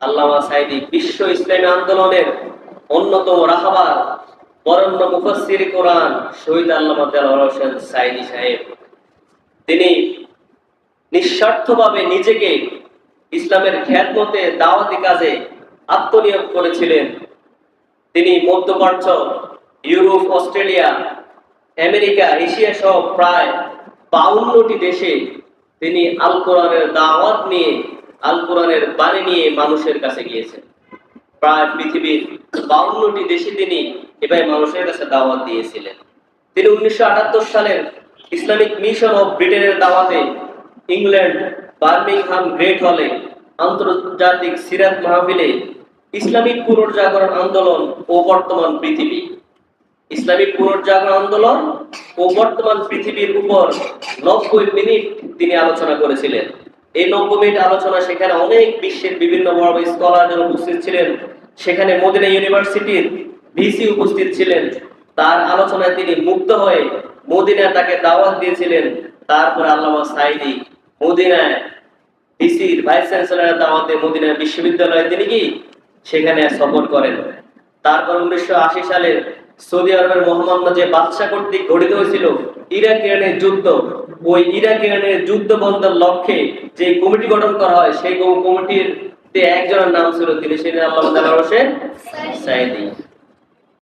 আল্লামা সাঈদী বিশ্ব ইসলামী আন্দোলনের অন্যতম রাহবার, বরেণ্য মুফাসসির কোরআন শহীদ আল্লামা দেলোয়ার হোসেন সাঈদী সাহেব। তিনি নিঃস্বার্থভাবে নিজেকে ইসলামের খ্যাতমতে দাওয়াতি কাজে আত্মনিয়োগ করেছিলেন। তিনি মধ্যপ্রাচ্য, ইউরোপ, অস্ট্রেলিয়া, আমেরিকা, এশিয়া সহ প্রায় 52টি দেশে তিনি আল কোরআনের দাওয়াত নিয়ে, আল কোরআনের বাণী নিয়ে মানুষের কাছে গিয়েছেন। প্রায় পৃথিবীর 52টি দেশে তিনি এভাবে মানুষের কাছে দাওয়াত দিয়েছিলেন। তিনি 1978 সালের ইসলামিক মিশন অফ ব্রিটেনের দাওয়াতে ইংল্যান্ড বার্মিংহাম গ্রেট হলে আন্তর্জাতিক সিরাত মাহফিলে ইসলামিক পুনর্জাগরণ আন্দোলন ও বর্তমান পৃথিবী, ইসলামিক পুনর্জাগরণ আন্দোলন ও বর্তমান পৃথিবীর উপর 90 মিনিট তিনি আলোচনা করেছিলেন। এই 90 মিনিট আলোচনা, সেখানে অনেক বিশ্বের বিভিন্ন বড় স্কলাররা উপস্থিত ছিলেন। সেখানে মদিনা ইউনিভার্সিটির ভিসি উপস্থিত ছিলেন। তার আলোচনায় তিনি মুগ্ধ হয়ে মদিনায় তাকে দাওয়াত দিয়েছিলেন। তারপর আল্লামা সাঈদী মদিনায় ভিসির ভাইস চ্যান্সেলরের দাওয়াতে মদিনা বিশ্ববিদ্যালয়ে তিনি কি সেখানে সফর করেন। তারপর 1980 সালে সৌদি আরবের মোহাম্মদ যে বাদশা কর্তৃক গঠিত হয়েছিল ইরাক ইরানের যুদ্ধ, ওই ইরাক ইরানের যুদ্ধ বন্ধের লক্ষ্যে যে কমিটি গঠন করা হয়, সেই কমিটির একজনের নাম ছিল তিনি ছিলেন আল্লামা দেলোয়ার হোসেন সাঈদী।